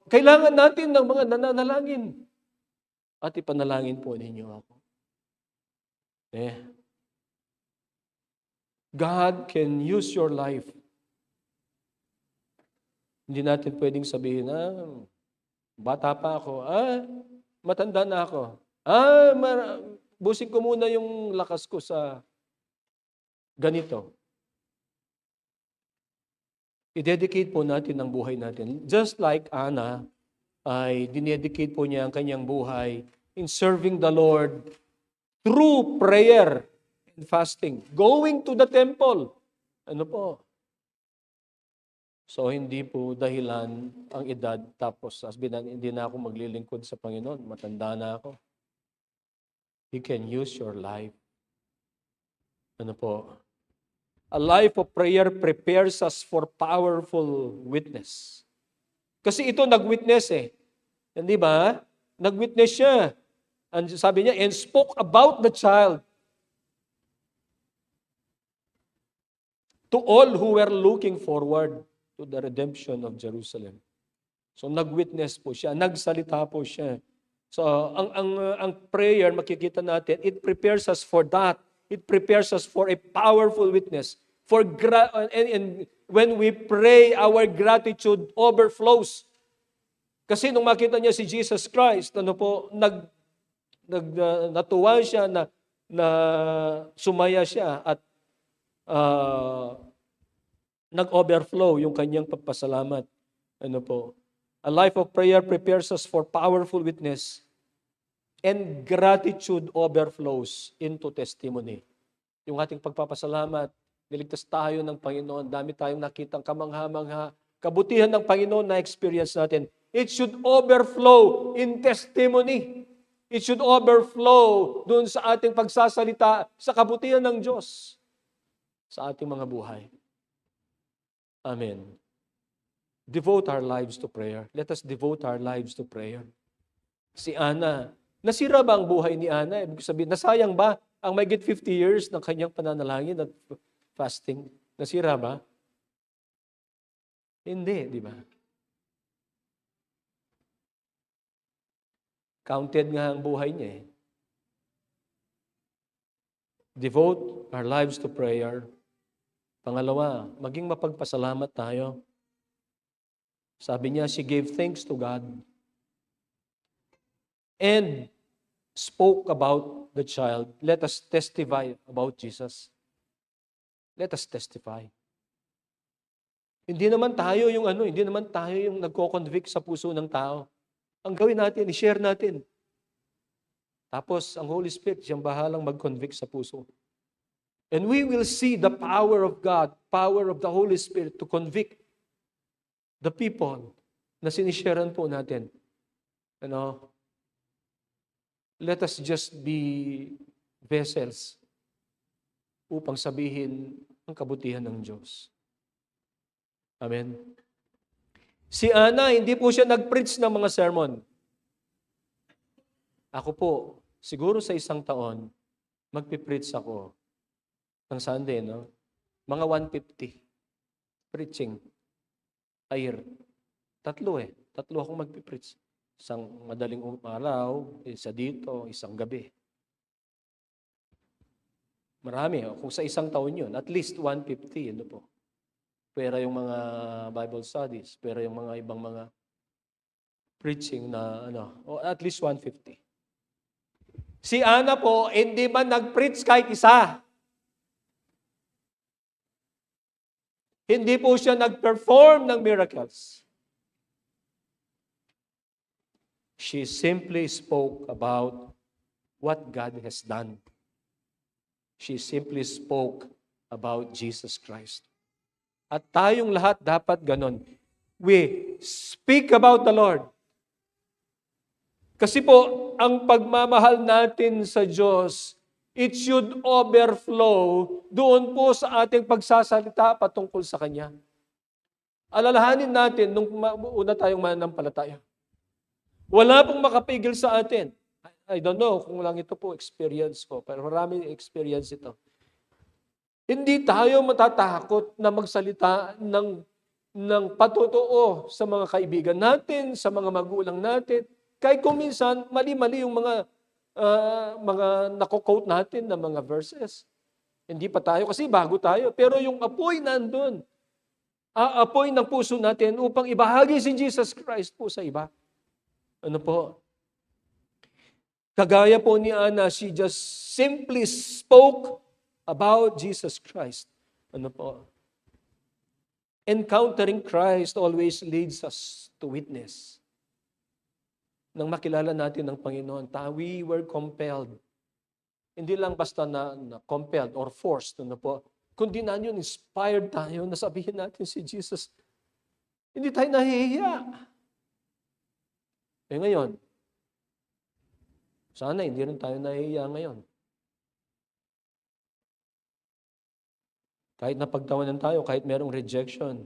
Kailangan natin ng mga nananalangin. At ipanalangin po ninyo ako. God can use your life. Hindi natin pwedeng sabihin, bata pa ako, matanda na ako. Busing ko muna yung lakas ko sa ganito. I-dedicate po natin ang buhay natin. Just like Anna, ay dinedicate po niya ang kanyang buhay in serving the Lord through prayer and fasting. Going to the temple. So, hindi po dahilan ang edad, tapos hindi na ako maglilingkod sa Panginoon. Matanda na ako. He can use your life. A life of prayer prepares us for powerful witness. Kasi ito nag-witness Hindi ba? Nag-witness siya. And sabi niya, and spoke about the child to all who were looking forward to the redemption of Jerusalem. So nag-witness po siya, nagsalita po siya. So ang prayer, makikita natin, it prepares us for that. It prepares us for a powerful witness. And when we pray, our gratitude overflows. Kasi nung makita niya si Jesus Christ, natuwa siya, na sumaya siya at nag-overflow yung kanyang pagpasalamat. A life of prayer prepares us for powerful witness and gratitude overflows into testimony. yung ating pagpapasalamat. Niligtas tayo ng Panginoon. Dami tayong nakitang kamangha-mangha. Kabutihan ng Panginoon na experience natin. It should overflow in testimony. It should overflow dun sa ating pagsasalita sa kabutihan ng Diyos sa ating mga buhay. Amen. Devote our lives to prayer. Let us devote our lives to prayer. Si Ana, nasira ba ang buhay ni Ana? Ibig sabihin, nasayang ba ang mahigit 50 years ng kanyang pananalangin at fasting? Nasira ba? Hindi, di ba? Counted nga ang buhay niya eh. Devote our lives to prayer. Pangalawa, maging mapagpasalamat tayo. Sabi niya, she gave thanks to God and spoke about the child. Let us testify about Jesus. Let us testify. Hindi naman tayo yung nagko-convict sa puso ng tao. Ang gawin natin, i-share natin. Tapos, ang Holy Spirit, siyang bahalang mag-convict sa puso. And we will see the power of God, power of the Holy Spirit to convict the people na sinisharean po natin. Let us just be vessels upang sabihin ang kabutihan ng Diyos. Amen. Si Ana, hindi po siya nag-preach ng mga sermon. Ako po, siguro sa isang taon, magpipreach ako ng Sunday, no? Mga 150 preaching a year. Tatlo akong magpipreach. Isang madaling araw, isa dito, isang gabi. Marami. Kung sa isang taon yun, at least 150, ano po. Pera yung mga Bible studies, pera yung mga ibang mga preaching na, o at least 150. Si Ana po, hindi man nag-preach kahit isa. Hindi po siya nag-perform ng miracles. She simply spoke about what God has done. She simply spoke about Jesus Christ. At tayong lahat dapat ganon. We speak about the Lord. Kasi po, ang pagmamahal natin sa Diyos, it should overflow doon po sa ating pagsasalita patungkol sa Kanya. Alalahanin natin nung una tayong mananampalataya. Wala pong makapigil sa atin. I don't know kung lang ito po experience ko, pero maraming experience ito. Hindi tayo matatakot na magsalita ng patotoo sa mga kaibigan natin, sa mga magulang natin. Kahit kung minsan, mali-mali yung mga nako-quote natin na mga verses. Hindi pa tayo, kasi bago tayo. Pero yung apoy nandun. Aapoy ng puso natin upang ibahagi si Jesus Christ po sa iba. Ano po? Kagaya po ni Ana, she just simply spoke about Jesus Christ. Ano po? Encountering Christ always leads us to witness. Nang makilala natin ng Panginoon, we were compelled. Hindi lang basta na compelled or forced, ano po, kundi na yun, inspired tayo na sabihin natin si Jesus. Hindi tayo nahihiya. Ngayon, sana hindi rin tayo nahihiya ngayon. Kahit napagtawanan tayo, kahit merong rejection.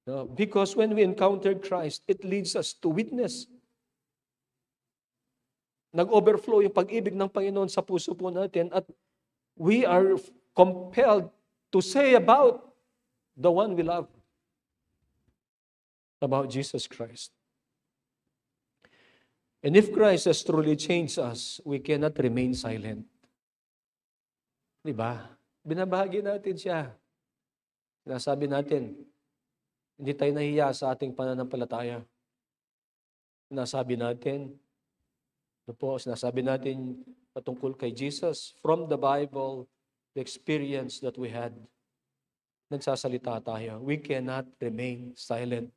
No? Because when we encounter Christ, it leads us to witness. Nag-overflow yung pag-ibig ng Panginoon sa puso po natin at we are compelled to say about the one we love. About Jesus Christ. And if Christ has truly changed us, we cannot remain silent. Diba? Binabahagi natin siya. Nasabi natin, hindi tayo nahiya sa ating pananampalataya. Nasabi natin, sinasabi natin patungkol kay Jesus, from the Bible, the experience that we had, nagsasalita tayo. We cannot remain silent.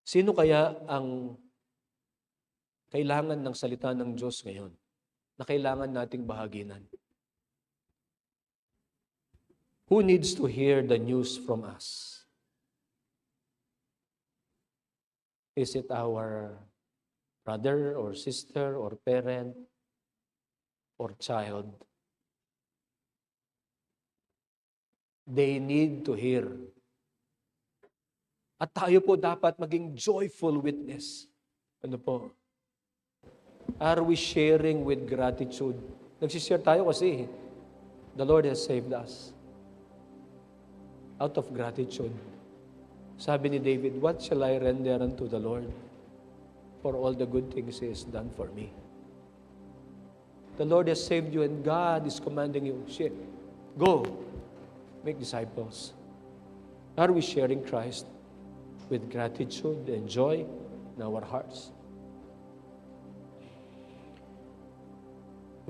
Sino kaya ang kailangan ng salita ng Diyos ngayon? na kailangan nating bahaginan? Who needs to hear the news from us? Is it our brother or sister or parent or child? They need to hear. At tayo po dapat maging joyful witness. Ano po? Are we sharing with gratitude? Nagsishare tayo kasi the Lord has saved us. Out of gratitude. Sabi ni David, what shall I render unto the Lord for all the good things He has done for me? The Lord has saved you and God is commanding you, go, make disciples. Are we sharing Christ with gratitude and joy in our hearts?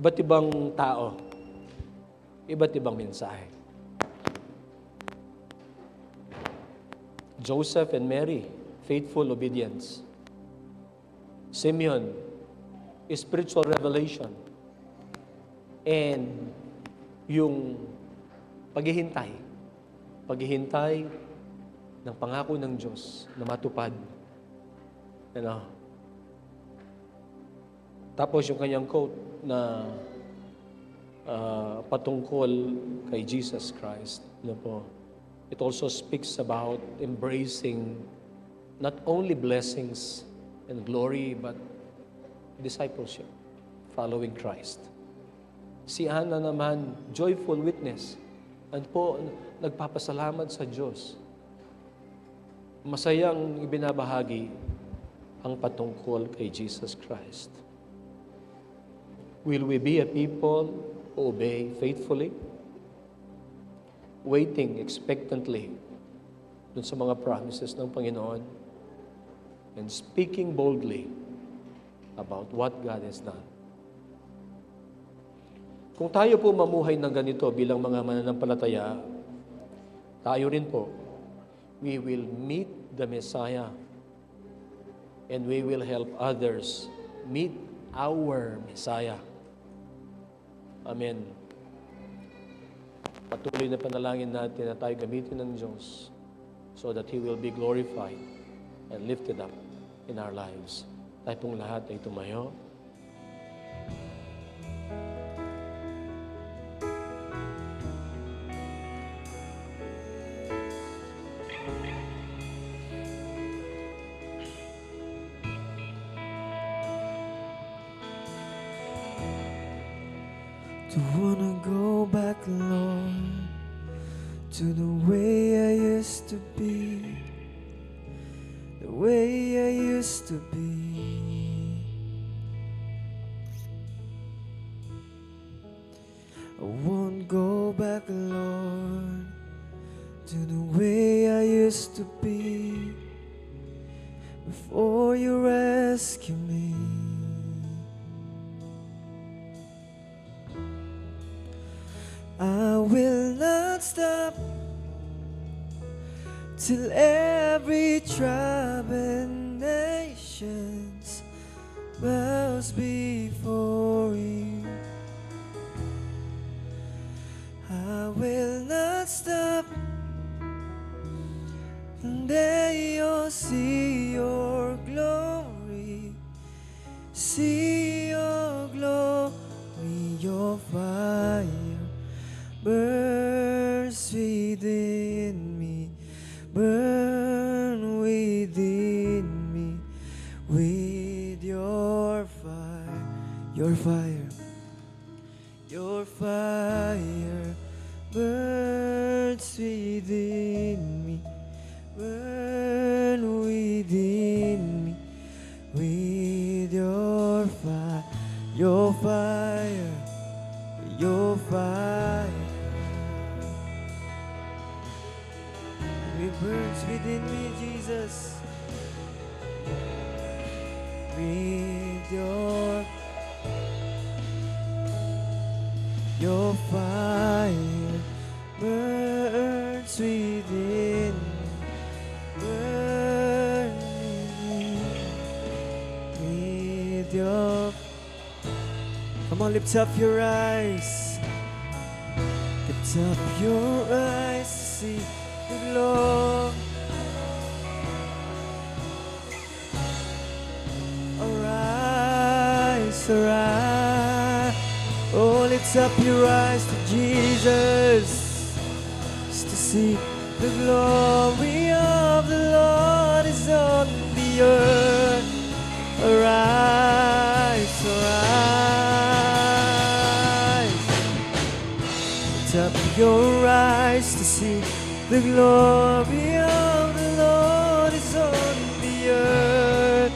Iba't ibang tao, iba't ibang mensahe. Joseph and Mary, faithful obedience. Simeon, spiritual revelation. And yung paghihintay ng pangako ng Diyos na matupad. Ano? Tapos yung kanyang quote na patungkol kay Jesus Christ. Ano po? It also speaks about embracing not only blessings and glory, but discipleship, following Christ. Si Hannah naman, joyful witness. At po, nagpapasalamat sa Diyos. Masayang ibinabahagi ang patungkol kay Jesus Christ. Will we be a people who obey faithfully? Waiting expectantly dun sa mga promises ng Panginoon and speaking boldly about what God has done. Kung tayo po mamuhay ng ganito bilang mga mananampalataya, tayo rin po, we will meet the Messiah and we will help others meet our Messiah. Amen. Patuloy na panalangin natin na tayo gamitin ng Diyos so that He will be glorified and lifted up in our lives. Tayo pong lahat ay tumayo. Don't wanna go back, Lord, to the way I used to be, the way I used to be. I won't go back, Lord, to the way I used to be before you rescue me. I will not stop till every tribe and nations bows before you. I will not stop and they all see your glory, see your glory, your fire burns within me, burn within me with your fire, your fire, your fire burns within me, burn within me with your fire, your fire, your fire. It burns within me, Jesus. With your fire burns within me, burning with your Come on, lift up your eyes. Lift up your eyes to see the glory. Arise, arise. Oh, lift up your eyes to Jesus, just to see the glory of the Lord is on the earth. Arise, arise. Lift up your eyes to see the glory of the Lord is on the earth.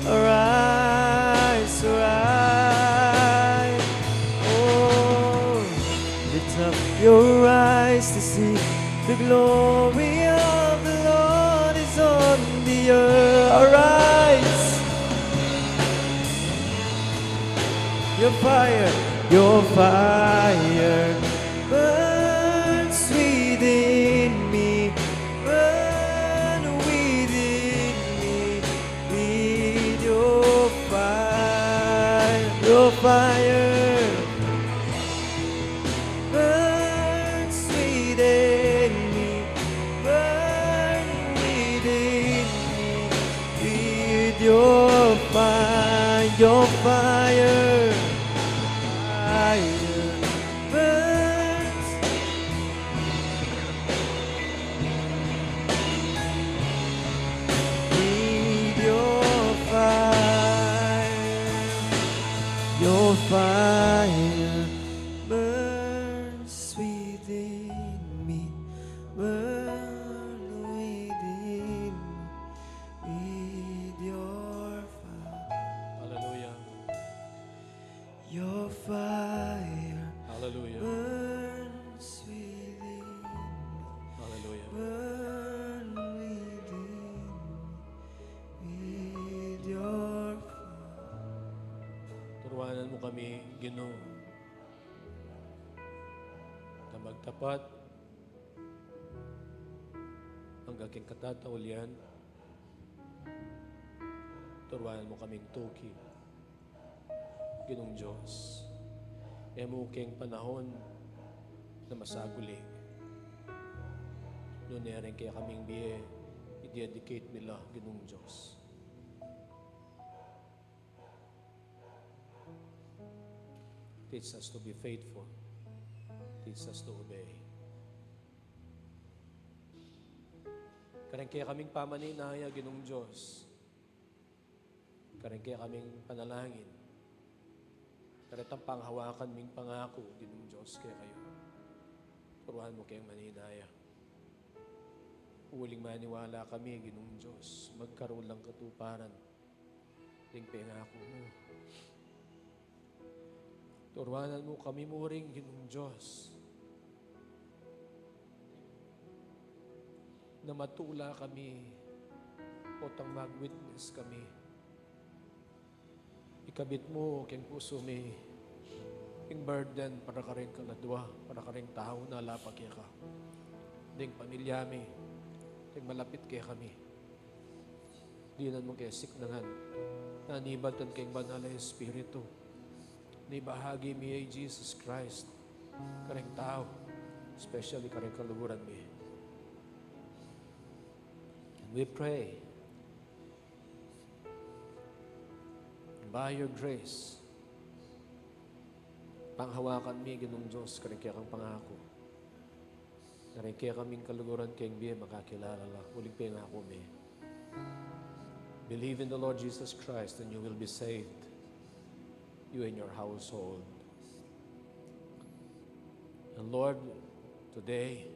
Arise, arise. Oh, lift up your eyes to see the glory of the Lord is on the earth. Arise. Your fire burns within me, burn within me with your fire burns within me, burn within me with your fire burns. Need your fire burns within me, burn within me with your fire. Hallelujah. Your fire Hallelujah. burns within me, Hallelujah. burn within me with your fire. Turuanan mo kami, Ginoo, na magtapat ang aking katataulian. Turuanan mo kaming tuki, Ginoong Diyos. Emuking panahon na masaguli. Lunerin kaya kaming biye, i-dedicate nila, Ginoong Diyos. Teach us to be faithful. Teach us to obey. Karang kaya kaming pamaninaya, Ginoong Diyos. Karang kaya kaming panalangin. Karatang panghawakan ming pangako, Ginoong Diyos, kaya kayo. Turuan mo kayong maninaya. Huling maniwala kami, Ginoong Diyos. Magkaroon lang katuparan. Ding pangako mo. Turuanan mo kami muring, Ginoong Diyos, na matula kami o tang mag-witness kami. Ikabit mo keng puso mi, king burden para ka rin kaladwa, para ka rin tao na lapag kaya ka. Ding pamilya mi, ding malapit kaya kami. Dinan mo kaya siknangan, nanibatan keng banal na Espiritu. Ni bahagi mi ay Jesus Christ, kareng tao, especially kareng kaluhuran mi. And we pray, by your grace, panghawakan mi, Ginoong Diyos, kareng kaya kang pangako. Kareng kaya kaming kaluhuran kayong biya makakilala la, uling pangako mi. Believe in the Lord Jesus Christ and you will be saved. You and your household. And Lord, today,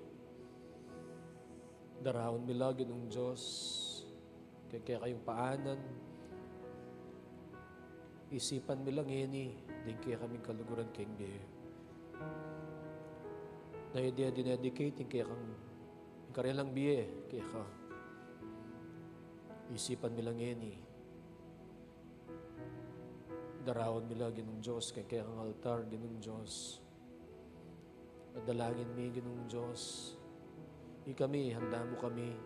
daraon mila, Ginoong Diyos, kaya kayong paanan, isipan mila ngini, din kaya kaming kaluguran kayong biya. Na idea dinedicating kaya kang karilang biya, kaya ka. Isipan mila ngini, darawon mila, Ginoong Diyos, kaya kang altar, Ginoong Diyos. At dalangin mi, Ginoong Diyos. Kami, handa mo kami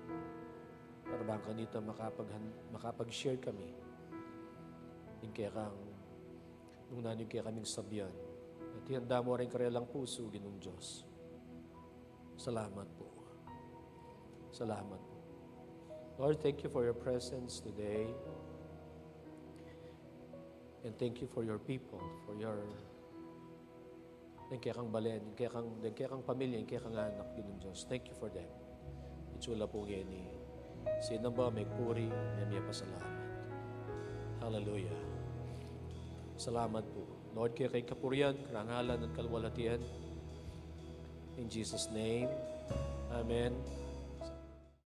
para bang kanita makapag-share kami. Din kaya kang nung nanig kaya kaming sabyan. At ihanda mo rin karelang puso, Ginoong Diyos. Salamat po. Salamat po. Lord, thank you for your presence today. And thank you for your people, for your kaya kang balen, kaya kang pamilya, kaya kang anak, Ginoong Diyos. Thank you for them. Itsula po ngayon ni sinamba, may puri, may pasalamat. Hallelujah. Salamat po. Lord, kaya kay kapurian, karangalan at kalwalatian. In Jesus' name, Amen.